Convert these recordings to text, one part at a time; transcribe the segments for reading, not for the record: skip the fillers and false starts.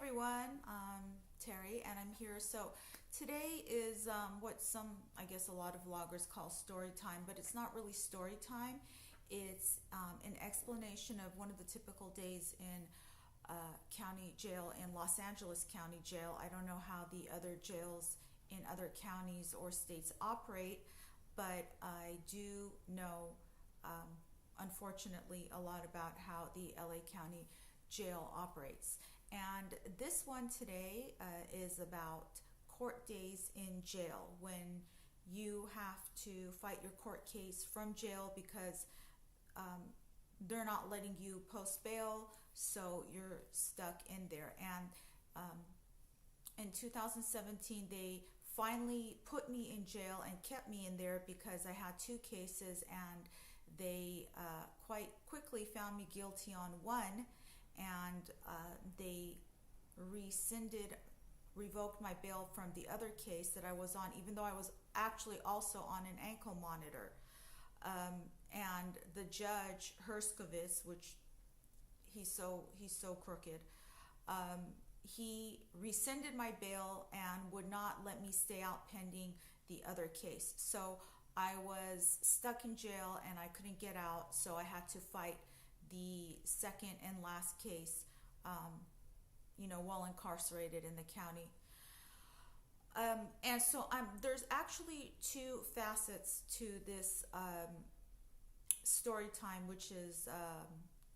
everyone, I'm Terry and I'm here. So today is what I guess, a lot of vloggers call story time, but it's not really story time. It's an explanation of one of the typical days in county jail in Los Angeles County Jail. I don't know how the other jails in other counties or states operate, but I do know, unfortunately, a lot about how the LA County Jail operates. And this one today is about court days in jail, when you have to fight your court case from jail because they're not letting you post bail, so you're stuck in there. And in 2017, they finally put me in jail and kept me in there because I had two cases, and they quite quickly found me guilty on one, and they revoked my bail from the other case that I was on, even though I was actually also on an ankle monitor. And the judge Herskovitz, which he's so crooked, he rescinded my bail and would not let me stay out pending the other case. So I was stuck in jail and I couldn't get out, so I had to fight the second and last case, while incarcerated in the county. And so there's actually two facets to this story time, which is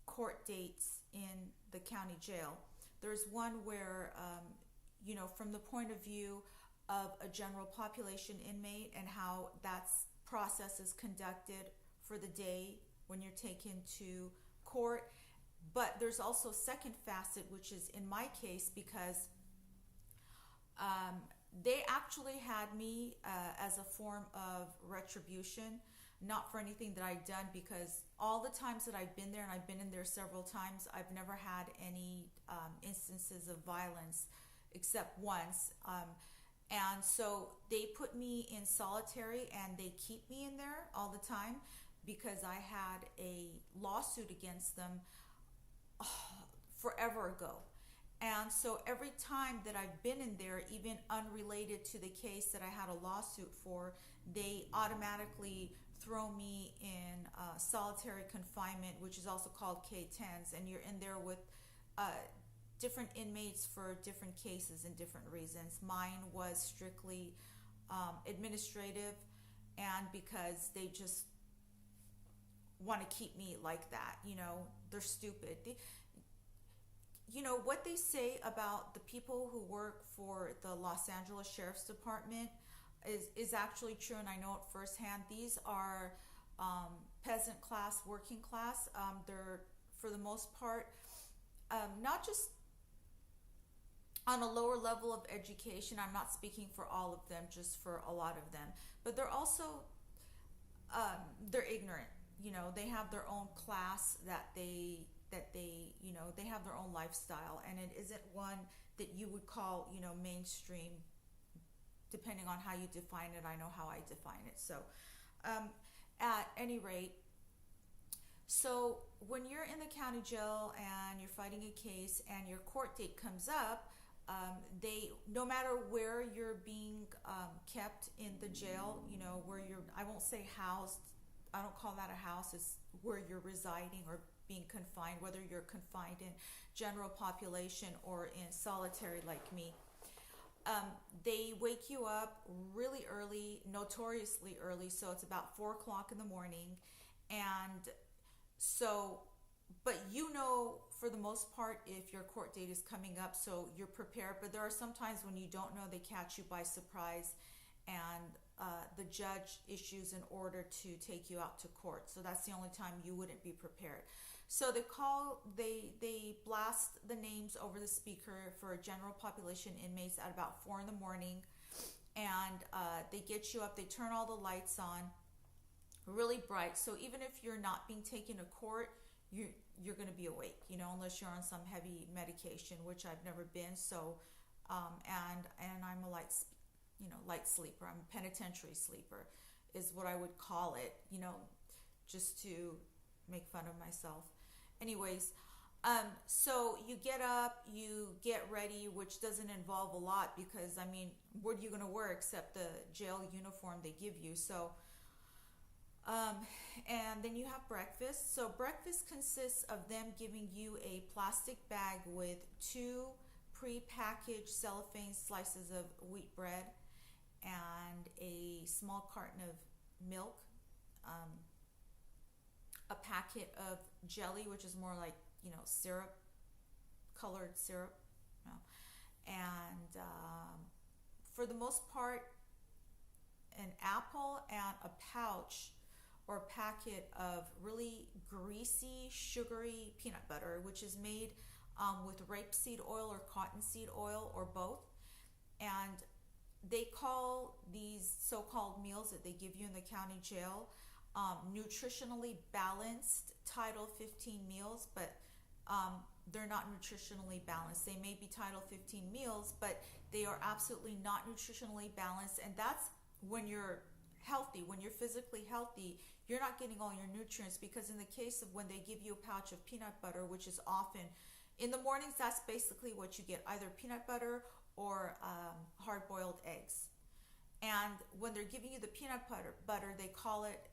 court dates in the county jail. There's one where, from the point of view of a general population inmate and how that process is conducted for the day when you're taken to court. But there's also a second facet, which is in my case, because they actually had me as a form of retribution, not for anything that I'd done, because all the times that I've been there, and I've been in there several times, I've never had any instances of violence except once. And so they put me in solitary, and they keep me in there all the time because I had a lawsuit against them forever ago. And so every time that I've been in there, even unrelated to the case that I had a lawsuit for, they automatically throw me in solitary confinement, which is also called K-10s, and you're in there with different inmates for different cases and different reasons. Mine was strictly administrative, and because they just want to keep me like that. They're stupid. What they say about the people who work for the Los Angeles Sheriff's Department is actually true, and I know it firsthand. These are peasant class, working class. They're, for the most part, not just on a lower level of education. I'm not speaking for all of them, just for a lot of them. But they're also, they're ignorant. They have their own class that they have their own lifestyle, and it isn't one that you would call, mainstream, depending on how you define it. I know how I define it. So at any rate, so when you're in the county jail and you're fighting a case and your court date comes up, no matter where you're being kept in the jail, where I won't say housed, I don't call that a house, it's where you're residing or being confined, whether you're confined in general population or in solitary like me. They wake you up really early, notoriously early, so it's about 4 o'clock in the morning. And so, but for the most part, if your court date is coming up, so you're prepared. But there are some times when you don't know, they catch you by surprise, and the judge issues an order to take you out to court. So that's the only time you wouldn't be prepared. So they blast the names over the speaker for general population inmates at about 4 in the morning, and they get you up. They turn all the lights on, really bright. So even if you're not being taken to court, you're going to be awake, unless you're on some heavy medication, which I've never been. So, and I'm a light sleeper. I'm a penitentiary sleeper, is what I would call it, just to make fun of myself. Anyways, So you get up, you get ready, which doesn't involve a lot because I mean, what are you gonna wear except the jail uniform they give you? So, um, and then you have breakfast. So breakfast consists of them giving you a plastic bag with two pre-packaged cellophane slices of wheat bread and a small carton of milk, um, a packet of jelly, which is more like syrup, colored syrup, you know, and for the most part, an apple and a pouch or packet of really greasy, sugary peanut butter, which is made with rapeseed oil or cottonseed oil or both. And they call these so-called meals that they give you in the county jail nutritionally balanced Title 15 meals, but they're not nutritionally balanced. They may be Title 15 meals, but they are absolutely not nutritionally balanced. And that's when you're healthy, when you're physically healthy, you're not getting all your nutrients because in the case of when they give you a pouch of peanut butter, which is often in the mornings, that's basically what you get, either peanut butter or hard-boiled eggs. And when they're giving you the peanut butter, they call it,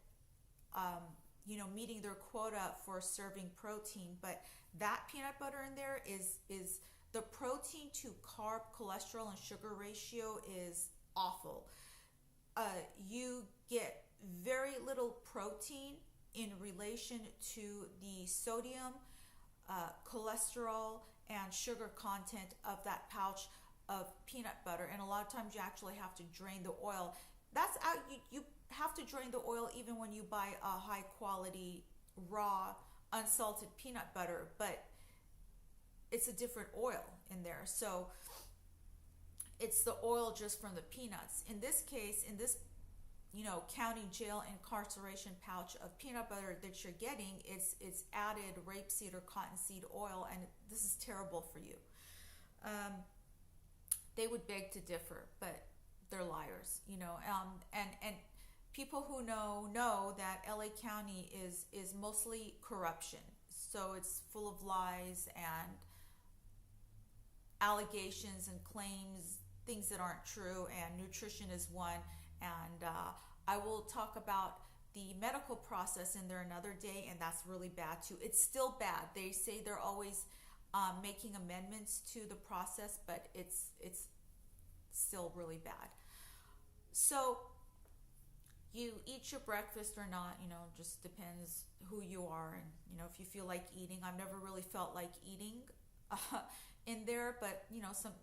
meeting their quota for serving protein. But that peanut butter in there is the protein to carb, cholesterol, and sugar ratio is awful. You get very little protein in relation to the sodium, cholesterol, and sugar content of that pouch of peanut butter, and a lot of times you actually have to drain the oil. That's out. You have to drain the oil even when you buy a high quality raw unsalted peanut butter, but it's a different oil in there. So it's the oil just from the peanuts. In this case, in this county jail incarceration pouch of peanut butter that you're getting, it's added rapeseed or cottonseed oil, and this is terrible for you. They would beg to differ, but they're liars, and people who know that LA County is mostly corruption, so it's full of lies and allegations and claims, things that aren't true, and nutrition is one. And I will talk about the medical process in there another day, and that's really bad too. It's still bad. They say they're always making amendments to the process, but it's still really bad. So you eat your breakfast or not, just depends who you are, and if you feel like eating. I've never really felt like eating in there, but some,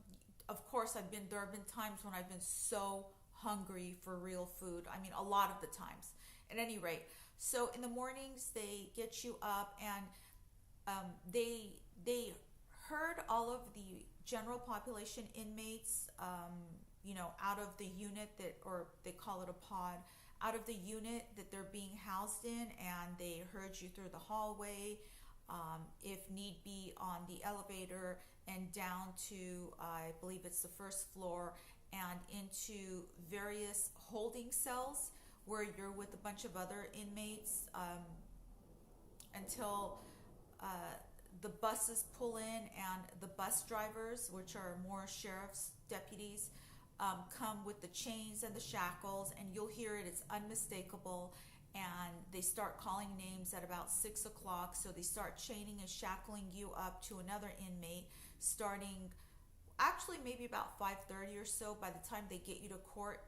of course, there have been times when I've been so hungry for real food. I mean, a lot of the times. At any rate, so in the mornings they get you up, and they herd all of the general population inmates, out of the unit or they call it a pod, out of the unit that they're being housed in, and they herd you through the hallway, if need be, on the elevator, and down to, I believe it's the first floor, and into various holding cells where you're with a bunch of other inmates until the buses pull in, and the bus drivers, which are more sheriff's deputies, come with the chains and the shackles, and you'll hear it, it's unmistakable, and they start calling names at about 6 o'clock, so they start chaining and shackling you up to another inmate, starting actually maybe about 5:30 or so by the time they get you to court,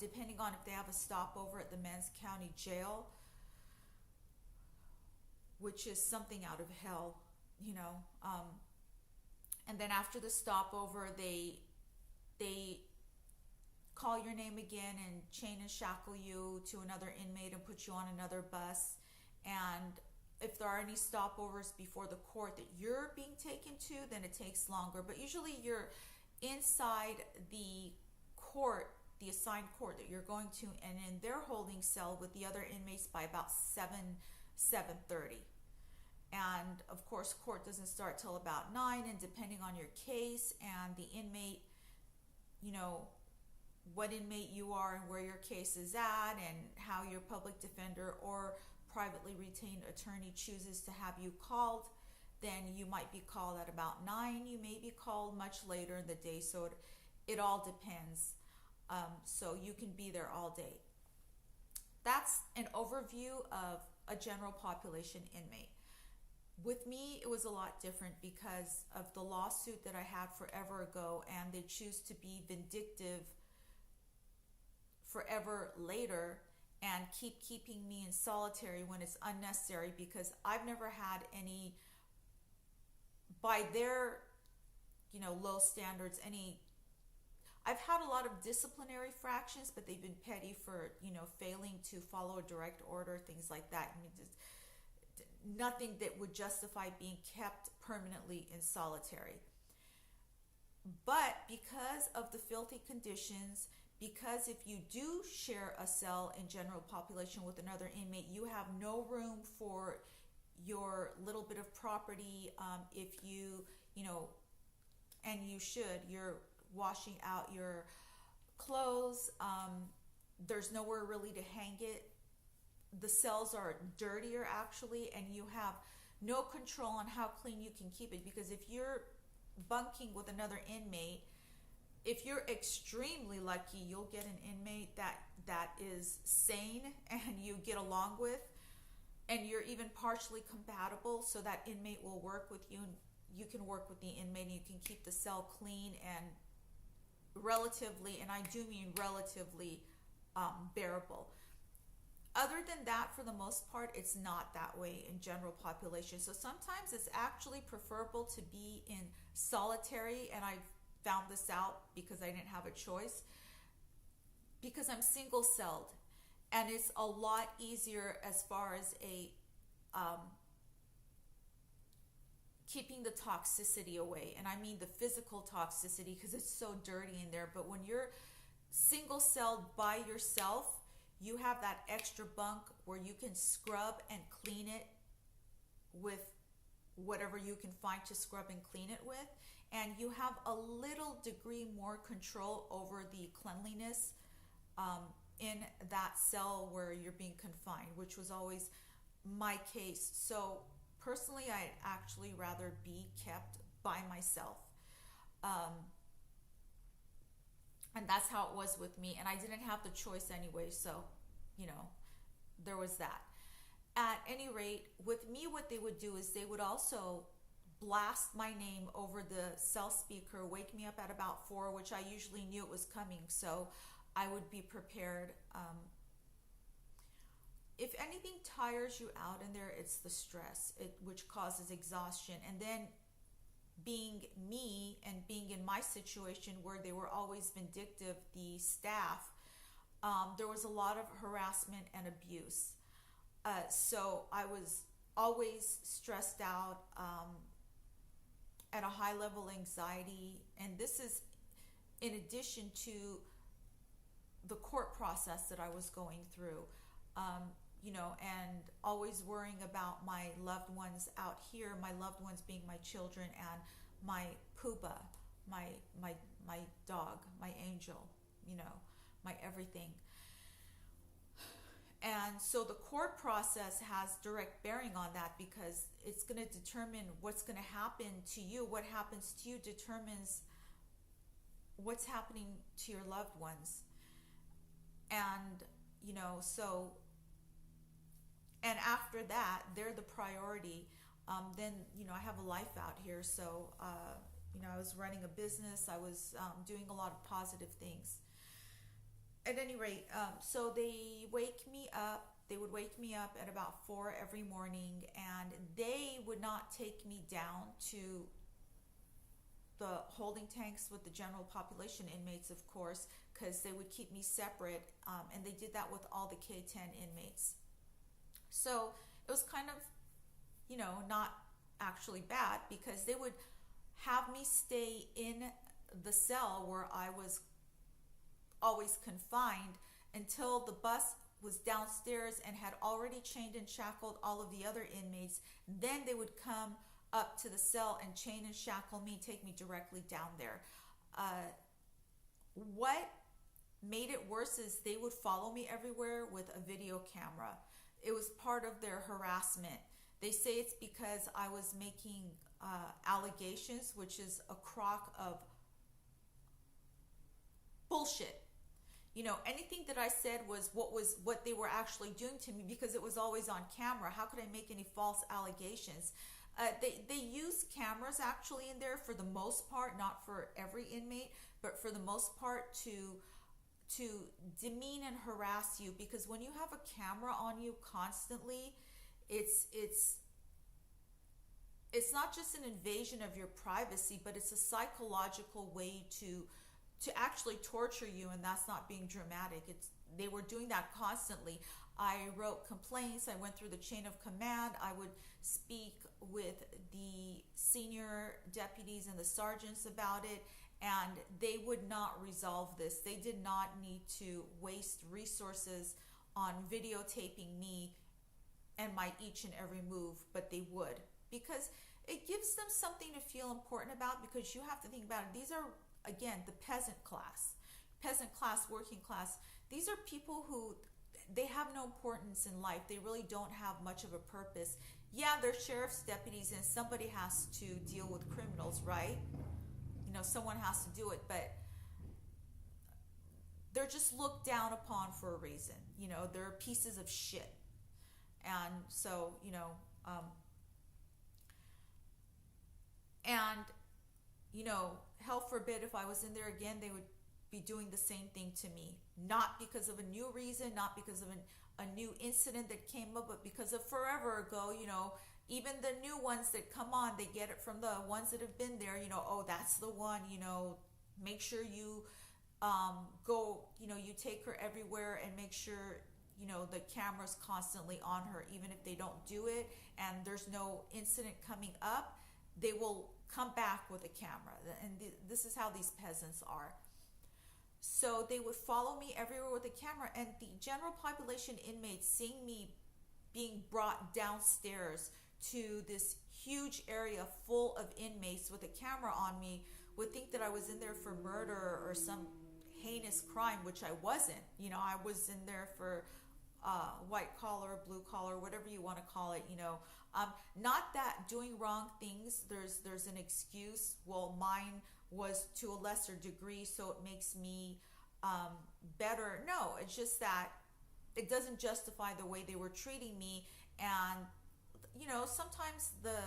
depending on if they have a stopover at the men's county jail, which is something out of hell, and then after the stopover, they call your name again and chain and shackle you to another inmate and put you on another bus. And if there are any stopovers before the court that you're being taken to, then it takes longer. But usually you're inside the court, the assigned court that you're going to, and in their holding cell with the other inmates by about 7:30. And of course, court doesn't start till about 9, and depending on your case and the inmate, what inmate you are and where your case is at, and how your public defender or privately retained attorney chooses to have you called, then you might be called at about 9. You may be called much later in the day, so it all depends. So you can be there all day. That's an overview of a general population inmate. With me, it was a lot different because of the lawsuit that I had forever ago, and they choose to be vindictive forever later and keeping me in solitary when it's unnecessary, because I've never had any, by their low standards, any. I've had a lot of disciplinary fractions, but they've been petty for failing to follow a direct order, things like that. I mean, just nothing that would justify being kept permanently in solitary. But because of the filthy conditions, because if you do share a cell in general population with another inmate, you have no room for your little bit of property. If and you should, you're washing out your clothes. There's nowhere really to hang it. The cells are dirtier actually, and you have no control on how clean you can keep it, because if you're bunking with another inmate, if you're extremely lucky, you'll get an inmate that is sane and you get along with, and you're even partially compatible, so that inmate will work with you, and you can work with the inmate, and you can keep the cell clean and relatively, and I do mean relatively, bearable. Other than that, for the most part, it's not that way in general population. So sometimes it's actually preferable to be in solitary, and I found this out because I didn't have a choice, because I'm single celled, and it's a lot easier as far as a keeping the toxicity away. And I mean the physical toxicity, because it's so dirty in there. But when you're single celled by yourself, you have that extra bunk where you can scrub and clean it with whatever you can find to scrub and clean it with, and you have a little degree more control over the cleanliness in that cell where you're being confined, which was always my case. So personally, I'd actually rather be kept by myself. And that's how it was with me, and I didn't have the choice anyway, so there was that. At any rate, with me, what they would do is they would also blast my name over the cell speaker, wake me up at about 4, which I usually knew it was coming, so I would be prepared. If anything tires you out in there, it's the stress, which causes exhaustion. And then being me and being in my situation where they were always vindictive, the staff, there was a lot of harassment and abuse. So I was always stressed out, at a high level anxiety. And this is in addition to the court process that I was going through, and always worrying about my loved ones out here, my loved ones being my children and my Pooba, my dog, my angel, my everything. And so the court process has direct bearing on that, because it's going to determine what's going to happen to you. What happens to you determines what's happening to your loved ones. And, so, and after that, they're the priority. Then, I have a life out here. So, I was running a business. I was doing a lot of positive things. At any rate, so they would wake me up at about 4 every morning, and they would not take me down to the holding tanks with the general population inmates, of course, because they would keep me separate, and they did that with all the K-10 inmates. So it was kind of, not actually bad, because they would have me stay in the cell where I was always confined until the bus was downstairs and had already chained and shackled all of the other inmates. Then they would come up to the cell and chain and shackle me, take me directly down there. What made it worse is they would follow me everywhere with a video camera. It was part of their harassment. They say it's because I was making allegations, which is a crock of bullshit. You know, anything that I said was what they were actually doing to me, because it was always on camera. How could I make any false allegations? They use cameras actually in there for the most part, not for every inmate, but for the most part to demean and harass you, because when you have a camera on you constantly, it's not just an invasion of your privacy, but it's a psychological way to actually torture you, and that's not being dramatic. They were doing that constantly. I wrote complaints. I went through the chain of command. I would speak with the senior deputies and the sergeants about it, and they would not resolve this. They did not need to waste resources on videotaping me and my each and every move, but they would, because it gives them something to feel important about. Because you have to think about it. These are, again, the peasant class, working class. These are people who, they have no importance in life. They really don't have much of a purpose. Yeah, they're sheriff's deputies, and somebody has to deal with criminals, right? You know, someone has to do it, but they're just looked down upon for a reason. You know, they're pieces of shit. And so, you know, and, you know, hell forbid if I was in there again, they would be doing the same thing to me. Not because of a new reason, not because of a new incident that came up, but because of forever ago. You know, even the new ones that come on, they get it from the ones that have been there. You know, oh, that's the one. You know, make sure you go, you know, you take her everywhere, and make sure, you know, the camera's constantly on her. Even if they don't do it and there's no incident coming up, they will come back with a camera. And this is how these peasants are. So they would follow me everywhere with a camera, and the general population inmates, seeing me being brought downstairs to this huge area full of inmates with a camera on me, would think that I was in there for murder or some heinous crime, which I wasn't. You know, I was in there for white collar, blue collar, whatever you want to call it. You know, not that doing wrong things, there's an excuse. Well, mine was to a lesser degree, so it makes me better. No, it's just that it doesn't justify the way they were treating me. And, you know, sometimes the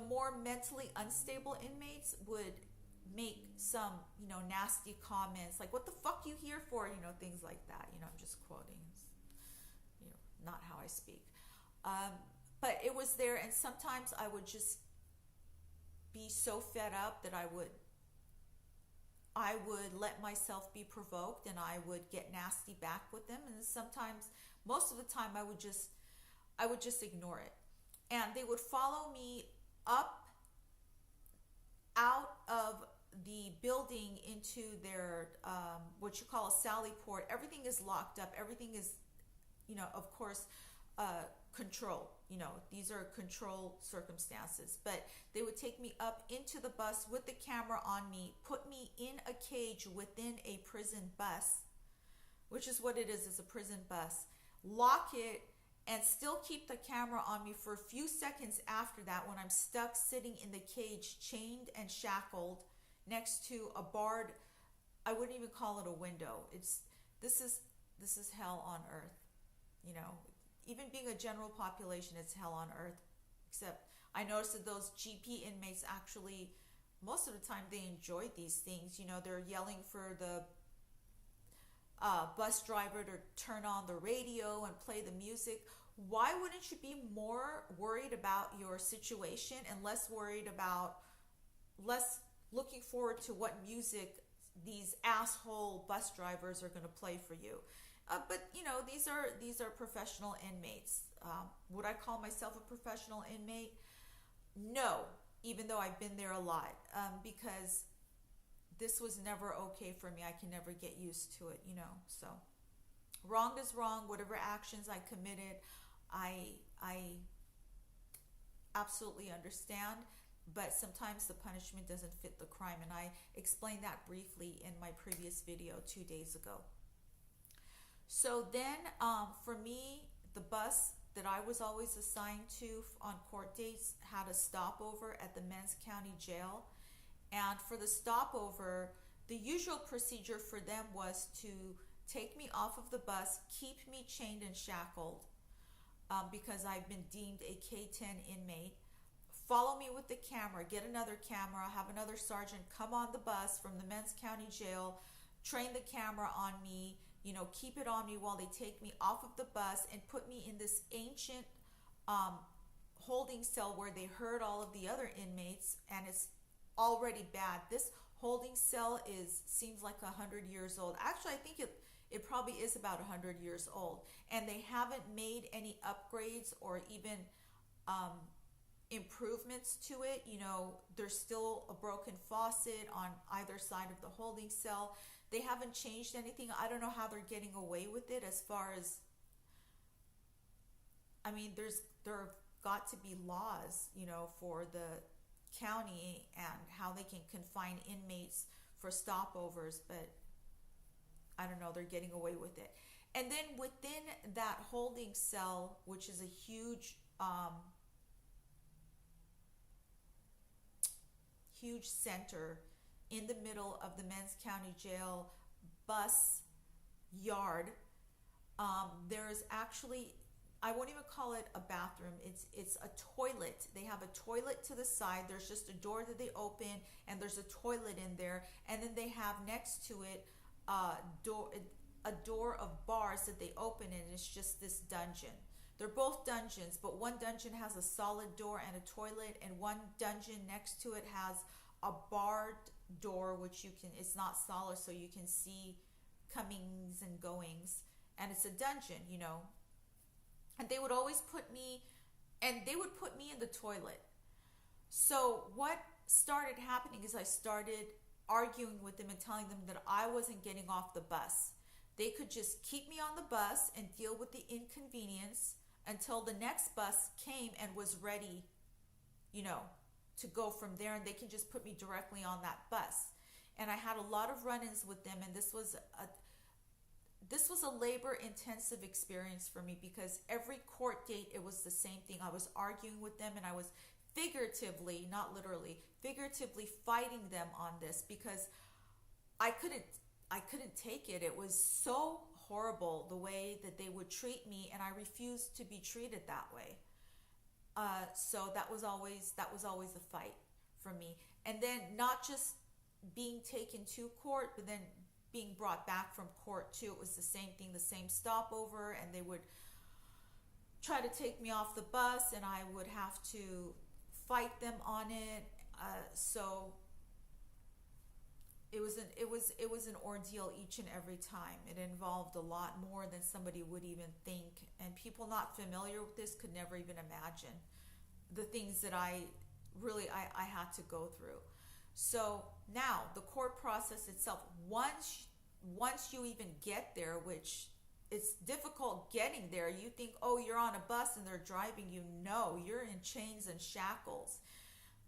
more mentally unstable inmates would make some, you know, nasty comments like, what the fuck you here for? You know, things like that. You know, I'm just quoting, you know, not how I speak. But it was there, and sometimes I would just be so fed up that I would let myself be provoked, and I would get nasty back with them. And sometimes, most of the time, I would just ignore it. And they would follow me up out of the building into their what you call a sally port. Everything is locked up. Everything is, you know, of course, control. You know, these are control circumstances. But they would take me up into the bus with the camera on me, put me in a cage within a prison bus, which is what it is. It's a prison bus. Lock it, and still keep the camera on me for a few seconds after that, when I'm stuck sitting in the cage, chained and shackled next to a barred, I wouldn't even call it a window. This is hell on earth. You know, even being a general population, it's hell on earth. Except I noticed that those GP inmates actually, most of the time, they enjoyed these things. You know, they're yelling for the bus driver to turn on the radio and play the music. Why wouldn't you be more worried about your situation and less looking forward to what music these asshole bus drivers are going to play for you? But you know, these are professional inmates. Would I call myself a professional inmate? No, even though I've been there a lot, because this was never okay for me. I can never get used to it, you know. So wrong is wrong. Whatever actions I committed, I absolutely understand. But sometimes the punishment doesn't fit the crime, and I explained that briefly in my previous video 2 days ago. So then, for me, the bus that I was always assigned to on court dates had a stopover at the men's county jail. And for the stopover, the usual procedure for them was to take me off of the bus, keep me chained and shackled, because I've been deemed a K-10 inmate. Follow me with the camera, get another camera, have another sergeant come on the bus from the men's county jail, train the camera on me, keep it on me while they take me off of the bus and put me in this ancient holding cell where they heard all of the other inmates, and it's already bad. This holding cell seems like 100 years old. Actually, I think it probably is about 100 years old, and they haven't made any upgrades or even improvements to it. There's still a broken faucet on either side of the holding cell. They haven't changed anything. I don't know how they're getting away with it, as far as, there have got to be laws, for the county and how they can confine inmates for stopovers, but I don't know, they're getting away with it. And then within that holding cell, which is a huge center in the middle of the men's county jail bus yard, there's actually, I won't even call it a bathroom, it's a toilet. They have a toilet to the side. There's just a door that they open, and there's a toilet in there, and then they have next to it a door of bars that they open, and it's just this dungeon. They're both dungeons, but one dungeon has a solid door and a toilet, and one dungeon next to it has a barred door, which it's not solid, so you can see comings and goings, and it's a dungeon, And they would always put me in the toilet. So what started happening is I started arguing with them and telling them that I wasn't getting off the bus. They could just keep me on the bus and deal with the inconvenience until the next bus came and was ready, to go from there, and they can just put me directly on that bus. And I had a lot of run-ins with them, and this was a labor-intensive experience for me, because every court date, it was the same thing. I was arguing with them, and I was figuratively, not literally, figuratively fighting them on this, because I couldn't take it. It was so horrible the way that they would treat me, and I refused to be treated that way. So that was always a fight for me. And then not just being taken to court, but then being brought back from court too. It was the same thing, the same stopover, and they would try to take me off the bus, and I would have to fight them on it. So it was an ordeal each and every time. It involved a lot more than somebody would even think, and people not familiar with this could never even imagine the things that I had to go through. So now the court process itself, once you even get there, which it's difficult getting there. You think, oh, you're on a bus and they're driving you. No, you're in chains and shackles.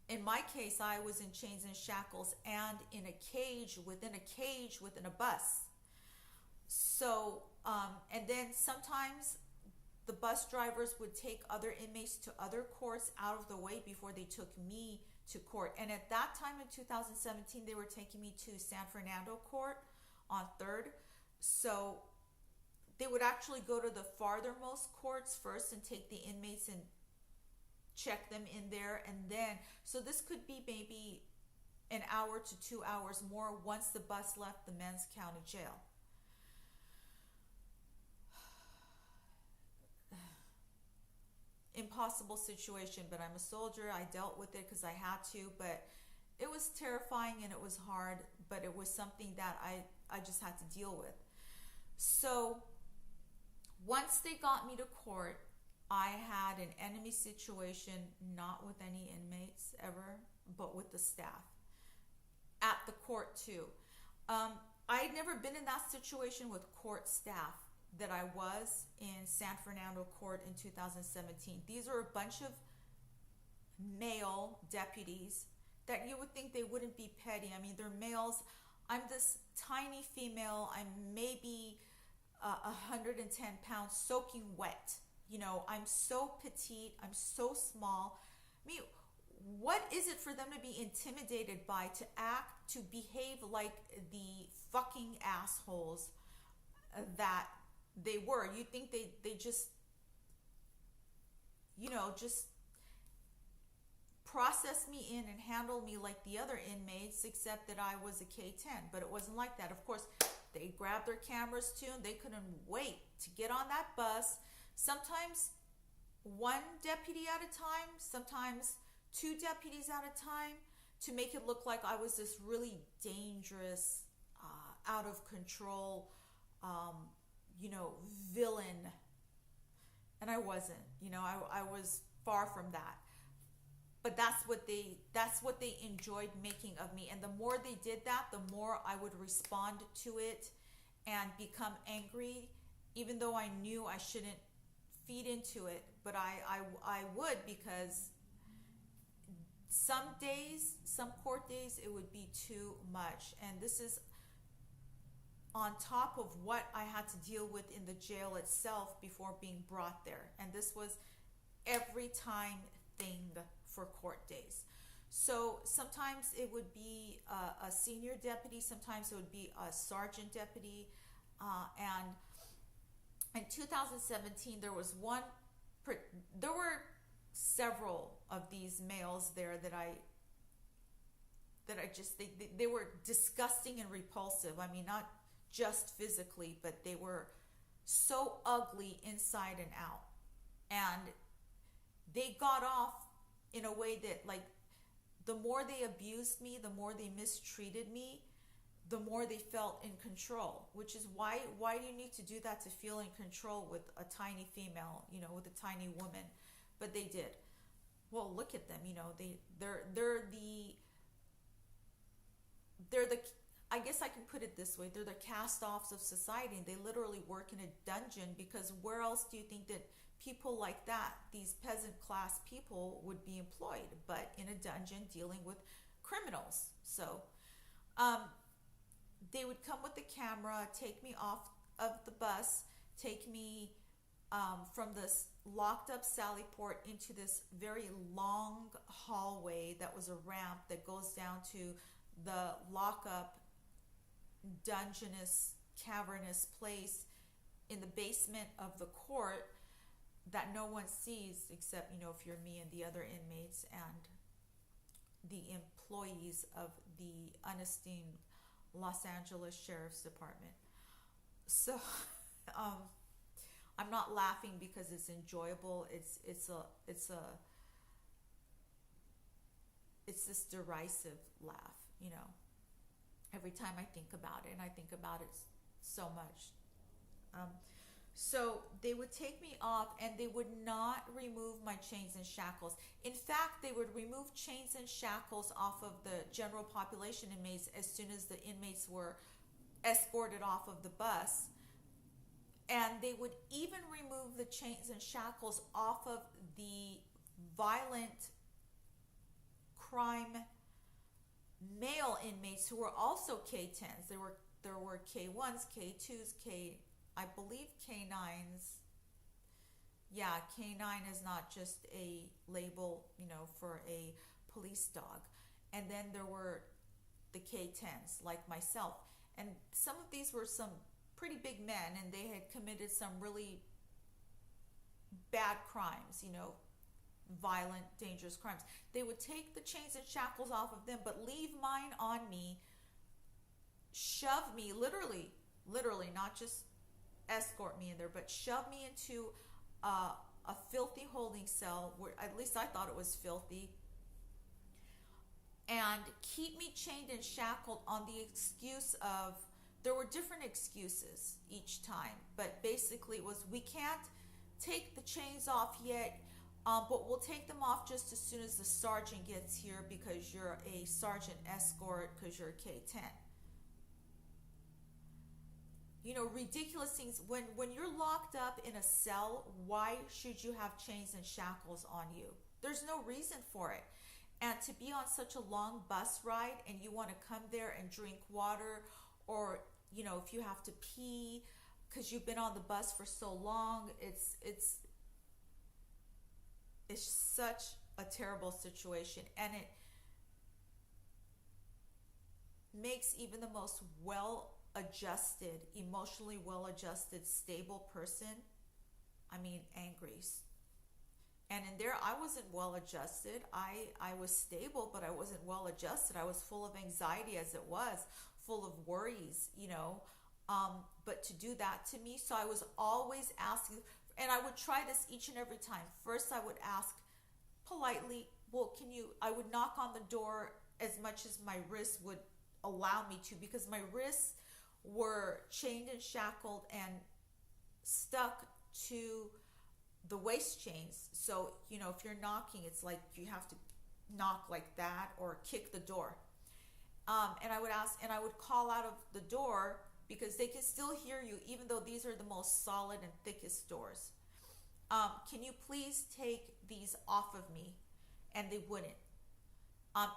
In my case, I was in chains and shackles and in a cage within a bus. So, and then sometimes the bus drivers would take other inmates to other courts out of the way before they took me to court. And at that time in 2017, they were taking me to San Fernando court on 3rd. So they would actually go to the farthermost courts first and take the inmates and check them in there. And then, so this could be maybe an hour to 2 hours more once the bus left the men's county jail. Impossible situation, but I'm a soldier. I dealt with it because I had to, but it was terrifying and it was hard, but it was something that I just had to deal with. So once they got me to court, I had an enemy situation, not with any inmates ever, but with the staff at the court too. I had never been in that situation with court staff that I was in San Fernando court in 2017. These are a bunch of male deputies that you would think they wouldn't be petty. I mean, they're males. I'm this tiny female. I'm maybe 110 pounds soaking wet. I'm so petite, I'm so small. I mean, what is it for them to be intimidated by, to act, to behave like the fucking assholes that they were? You think they just, just process me in and handle me like the other inmates, except that I was a K-10. But it wasn't like that. Of course, they grabbed their cameras too, and they couldn't wait to get on that bus. Sometimes one deputy at a time, sometimes two deputies at a time, to make it look like I was this really dangerous, out of control, villain. And I wasn't. I was far from that. But that's what they enjoyed making of me. And the more they did that, the more I would respond to it and become angry, even though I knew I shouldn't feed into it. But I would, because some days, some court days, it would be too much. And this is on top of what I had to deal with in the jail itself before being brought there. And this was every time thing for court days. So sometimes it would be a senior deputy, sometimes it would be a sergeant deputy. And in 2017, there were several of these males there that I just think they were disgusting and repulsive. I mean, not just physically, but they were so ugly inside and out. And they got off in a way that, like, the more they abused me, the more they mistreated me, the more they felt in control. Which is why do you need to do that to feel in control with a tiny female, with a tiny woman? But they did. Well, look at them, they're the I guess I can put it this way, they're the cast-offs of society, and they literally work in a dungeon, because where else do you think that people like that, these peasant class people, would be employed but in a dungeon dealing with criminals? So they would come with the camera, take me off of the bus, take me from this locked up Sally Port into this very long hallway that was a ramp that goes down to the lockup, dungeonous, cavernous place in the basement of the court that no one sees except, if you're me and the other inmates and the employees of the unesteemed Los Angeles Sheriff's Department. So I'm not laughing because it's enjoyable. It's this derisive laugh, every time I think about it, and I think about it so much. So they would take me off, and they would not remove my chains and shackles. In fact, they would remove chains and shackles off of the general population inmates as soon as the inmates were escorted off of the bus. And they would even remove the chains and shackles off of the violent crime male inmates who were also K-10s. There were K-1s, K-2s, I believe K-9s. Yeah, K-9 is not just a label, for a police dog. And then there were the K-10s, like myself. And some of these were some pretty big men, and they had committed some really bad crimes, violent, dangerous crimes. They would take the chains and shackles off of them, but leave mine on me, shove me, literally, not just escort me in there, but shove me into a filthy holding cell, where at least I thought it was filthy, and keep me chained and shackled on the excuse of, there were different excuses each time, but basically it was, we can't take the chains off yet, but we'll take them off just as soon as the sergeant gets here, because you're a sergeant escort, because you're a K-10. Ridiculous things. When you're locked up in a cell, why should you have chains and shackles on you? There's no reason for it. And to be on such a long bus ride, and you want to come there and drink water, or if you have to pee because you've been on the bus for so long, it's is such a terrible situation, and it makes even the most well adjusted, emotionally well adjusted, stable person, I mean, angry. And in there, I wasn't well adjusted. I was stable, but I wasn't well adjusted. I was full of anxiety as it was, full of worries, you know. But to do that to me, so I was always asking, and I would try this each and every time. First, I would ask politely, well, can you, I would knock on the door as much as my wrists would allow me to, because my wrists were chained and shackled and stuck to the waist chains. So, you know, if you're knocking, it's like you have to knock like that or kick the door. And I would ask, and I would call out of the door because they can still hear you, even though these are the most solid and thickest doors. Can you please take these off of me? And they wouldn't.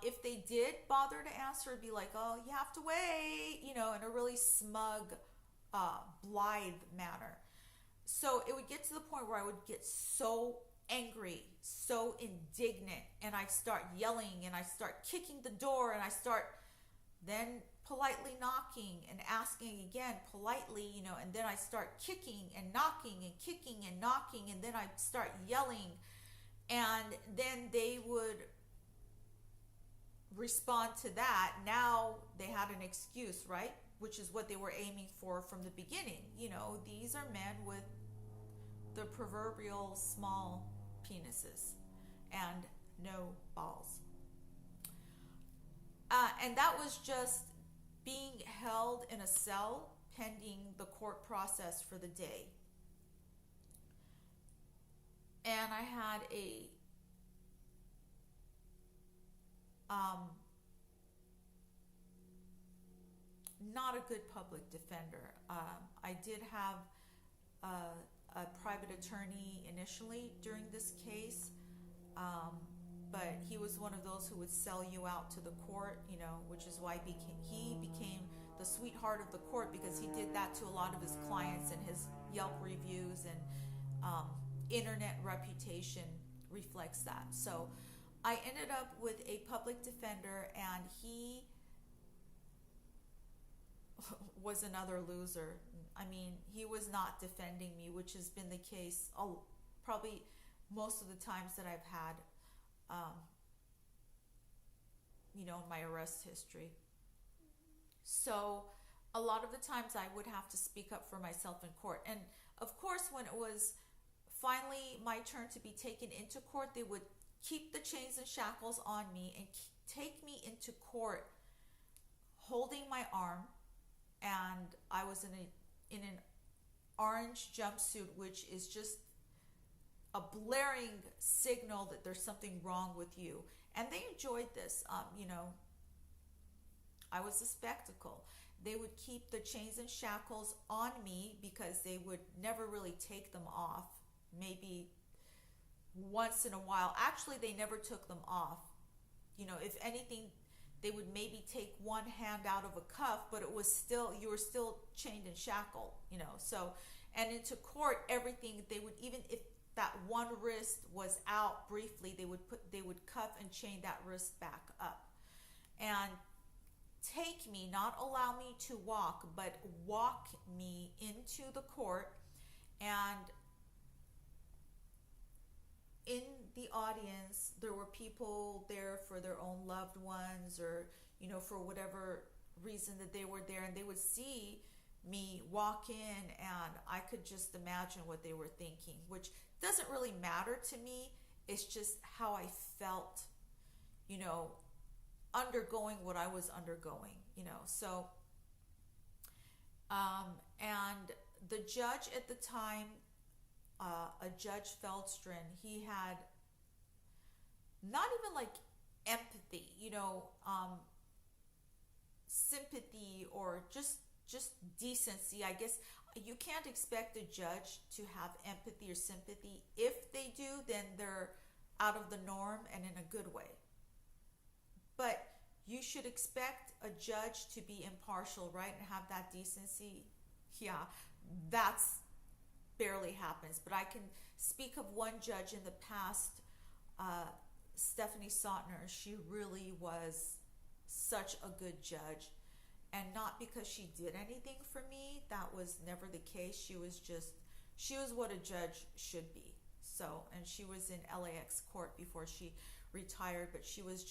If they did bother to answer, it'd be like, oh, you have to wait, you know, in a really smug, blithe manner. So it would get to the point where I would get so angry, so indignant, and I start yelling and I start kicking the door and I start then politely knocking and asking again politely, you know, and then I start kicking and knocking and kicking and knocking, and then I start yelling, and then they would respond to that. Now they had an excuse, right? Which is what they were aiming for from the beginning. You know, these are men with the proverbial small penises and no balls. And that was just being held in a cell pending the court process for the day. And I had a not a good public defender. I did have a private attorney initially during this case, but he was one of those who would sell you out to the court, you know, which is why he became the sweetheart of the court, because he did that to a lot of his clients, and his Yelp reviews and internet reputation reflects that. So I ended up with a public defender, and he was another loser. I mean, he was not defending me, which has been the case probably most of the times that I've had, you know, in my arrest history. So a lot of the times I would have to speak up for myself in court. And of course, when it was finally my turn to be taken into court, they would keep the chains and shackles on me and take me into court holding my arm. And I was in an orange jumpsuit, which is just a blaring signal that there's something wrong with you. And they enjoyed this. You know, I was a spectacle. They would keep the chains and shackles on me because they would never really take them off. Maybe once in a while. Actually, they never took them off. You know, if anything, they would maybe take one hand out of a cuff, but it was still, you were still chained and shackled, you know. So, and into court, everything, they would, even if that one wrist was out briefly, they would cuff and chain that wrist back up and take me, not allow me to walk, but walk me into the court. And in the audience, there were people there for their own loved ones, or, you know, for whatever reason that they were there, and they would see me walk in, and I could just imagine what they were thinking, which doesn't really matter to me. It's just how I felt, you know, undergoing what I was undergoing, you know. So, and the judge at the time, a Judge Feldstrin, he had not even like empathy, you know, sympathy, or just decency. I guess you can't expect a judge to have empathy or sympathy. If they do, then they're out of the norm and in a good way. But you should expect a judge to be impartial, right? And have that decency. Yeah, that's barely happens. But I can speak of one judge in the past uh, Stephanie Sautner, she really was such a good judge. And not because she did anything for me, that was never the case. She was what a judge should be. So, and she was in LAX court before she retired, but she was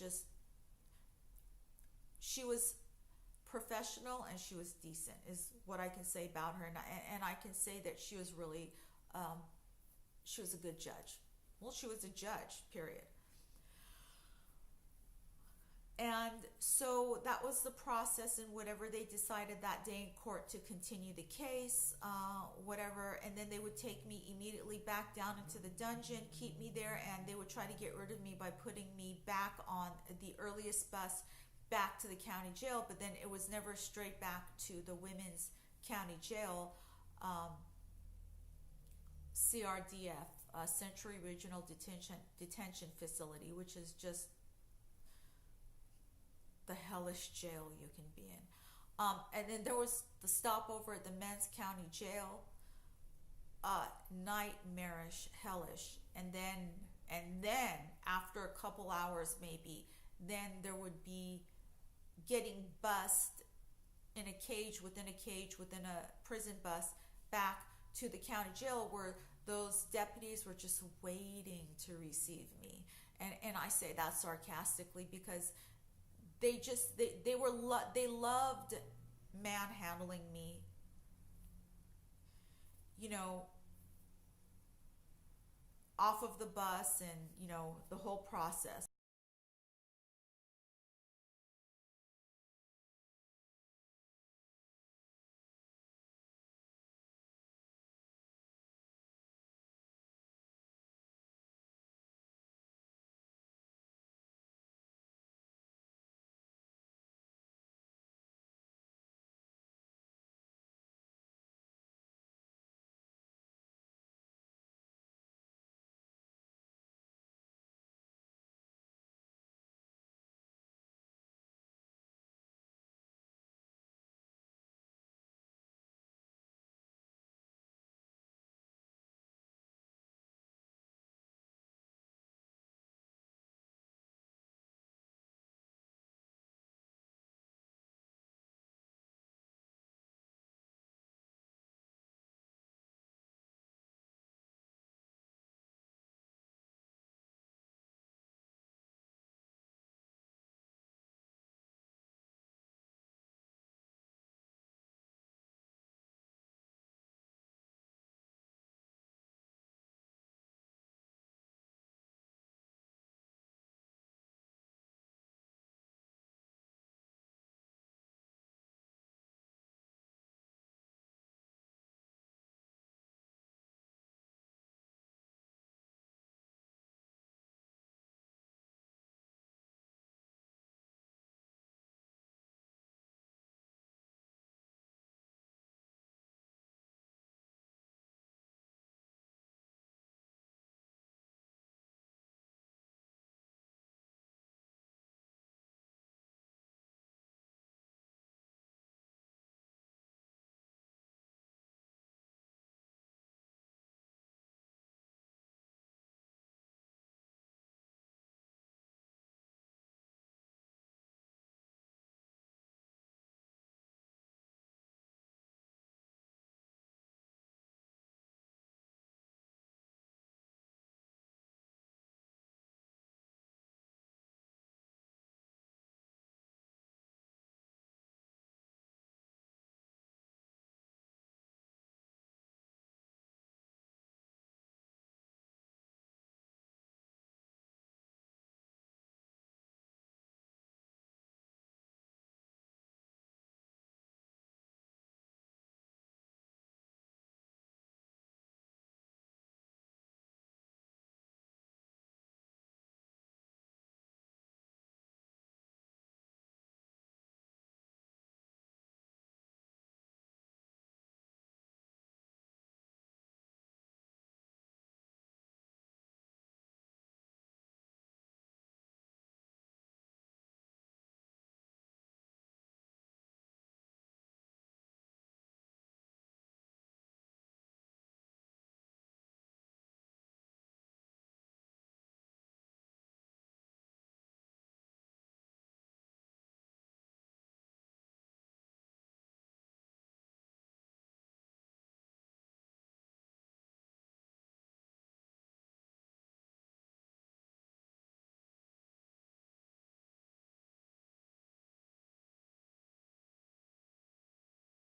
professional and she was decent, is what I can say about her. And I can say that she was really, she was a good judge. Well, she was a judge, period. And so that was the process, and whatever they decided that day in court to continue the case, whatever. And then they would take me immediately back down into the dungeon, keep me there, and they would try to get rid of me by putting me back on the earliest bus back to the county jail. But then it was never straight back to the women's county jail, CRDF, Century Regional Detention Facility, which is just the hellish jail you can be in. And then there was the stopover at the men's county jail, nightmarish, hellish. And then after a couple hours maybe, then there would be getting bussed in a cage within a prison bus back to the county jail, where those deputies were just waiting to receive me. And I say that sarcastically because they loved manhandling me, you know, off of the bus, and the whole process.